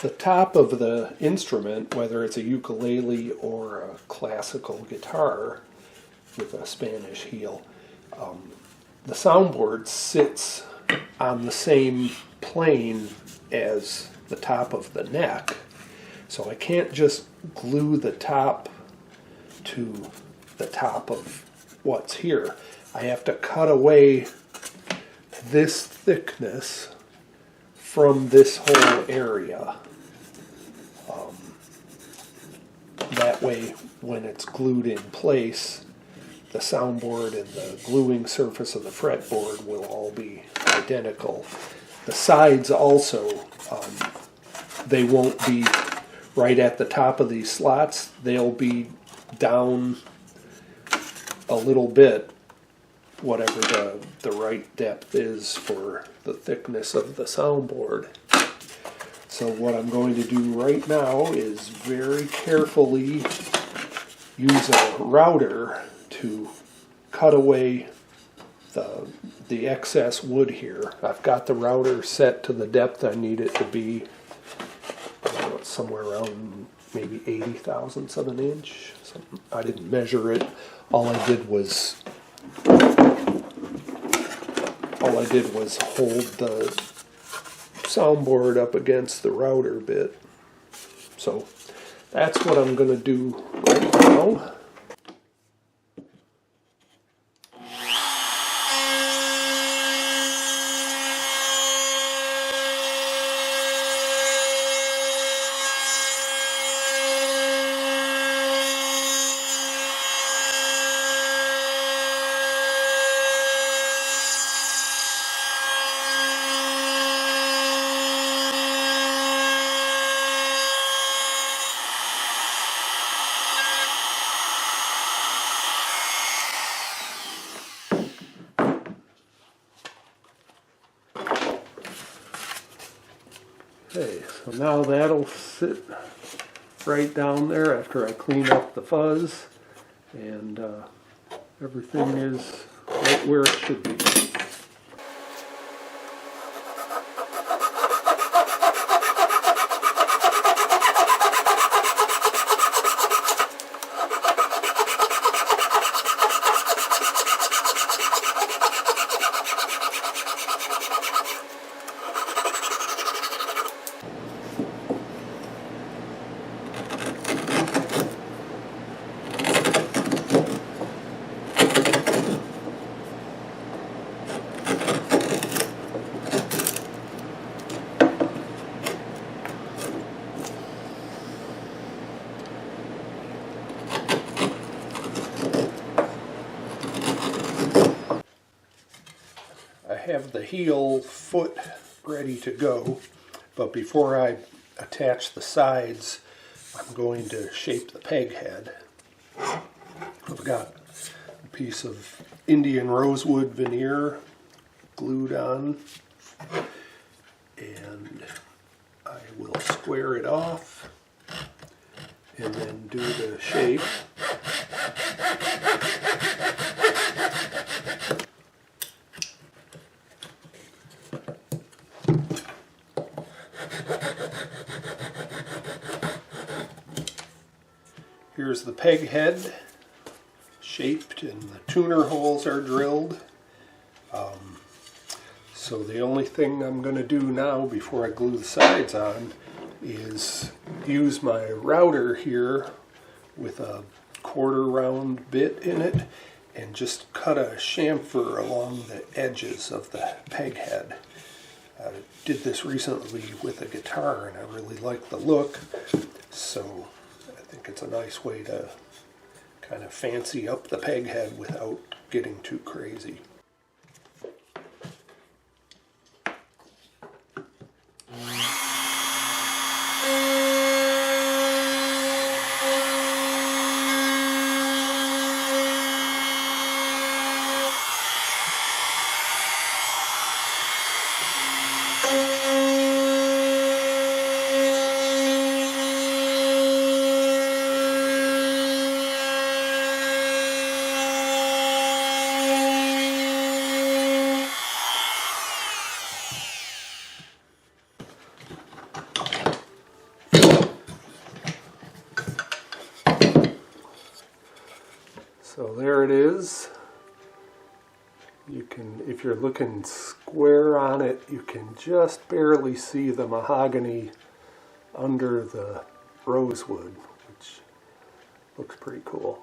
The top of the instrument, whether it's a ukulele or a classical guitar with a Spanish heel, the soundboard sits on the same plane as the top of the neck. So I can't just glue the top to the top of what's here. I have to cut away this thickness from this whole area. That way, when it's glued in place, the soundboard and the gluing surface of the fretboard will all be identical. The sides also, they won't be right at the top of these slots. They'll be down a little bit, whatever the right depth is for the thickness of the soundboard. So what I'm going to do right now is very carefully use a router to cut away the excess wood here. I've got the router set to the depth I need it to be. It's somewhere around maybe 80 thousandths of an inch. I didn't measure it. All I did was hold the soundboard up against the router bit. So that's what I'm going to do right now. Okay, so now that'll sit right down there after I clean up the fuzz, and everything is right where it should be. I have the heel foot ready to go, but before I attach the sides, I'm going to shape the peg head. I've got a piece of Indian rosewood veneer glued on, and I will square it off and then do the shape. Here's the peg head shaped, and the tuner holes are drilled. So the only thing I'm going to do now before I glue the sides on is use my router here with a quarter round bit in it and just cut a chamfer along the edges of the peg head. I did this recently with a guitar and I really like the look, so I think it's a nice way to kind of fancy up the peg head without getting too crazy. So there it is. You can, if you're looking square on it, you can just barely see the mahogany under the rosewood, which looks pretty cool.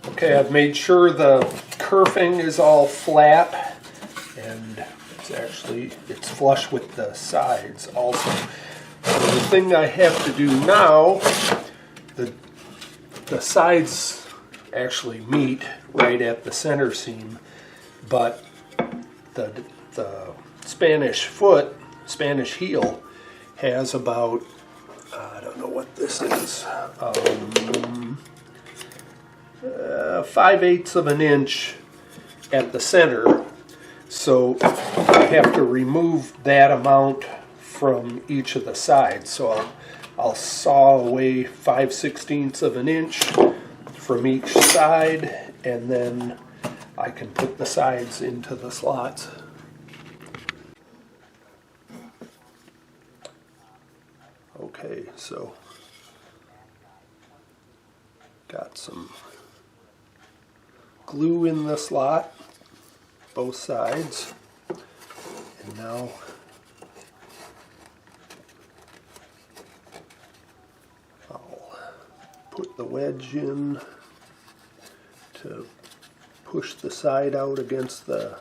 Okay, I've made sure the kerfing is all flat, and it's flush with the sides also. So the thing I have to do now, the sides actually meet right at the center seam, but the Spanish heel has about, I don't know what this is, 5/8 of an inch at the center, so I have to remove that amount from each of the sides. So I'll saw away 5/16 of an inch from each side, and then I can put the sides into the slots. Okay, so got some glue in the slot, both sides, and now I'll put the wedge in to push the side out against the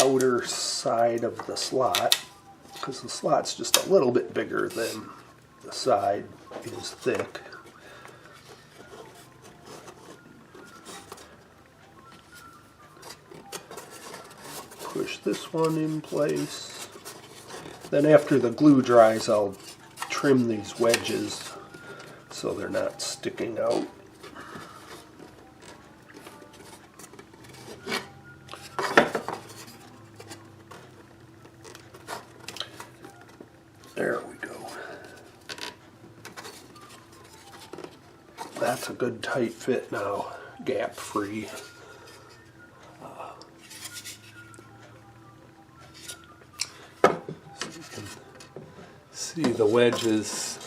outer side of the slot, because the slot's just a little bit bigger than the side is thick. Push this one in place. Then after the glue dries, I'll trim these wedges so they're not sticking out. There we go. That's a good tight fit now, gap free. See the wedges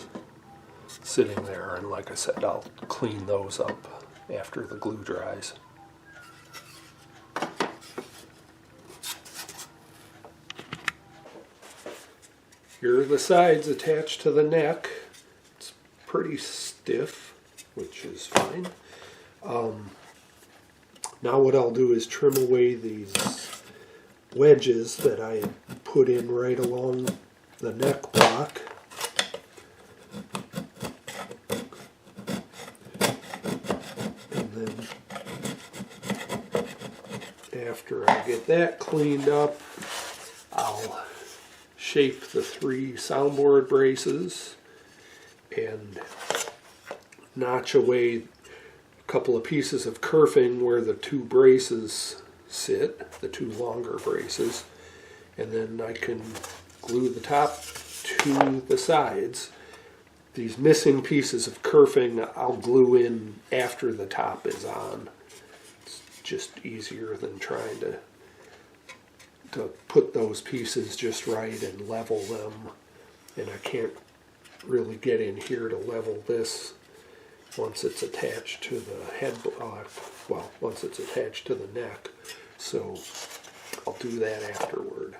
sitting there, and like I said, I'll clean those up after the glue dries. Here are the sides attached to the neck. It's pretty stiff, which is fine. Now what I'll do is trim away these wedges that I put in right along the neck block. And then after I get that cleaned up, I'll shape the 3 soundboard braces and notch away a couple of pieces of kerfing where the 2 braces sit, the 2 longer braces, and then I can glue the top to the sides. These missing pieces of kerfing I'll glue in after the top is on. It's just easier than trying to put those pieces just right and level them. And I can't really get in here to level this once it's attached to the head block. Well, once it's attached to the neck. So I'll do that afterward.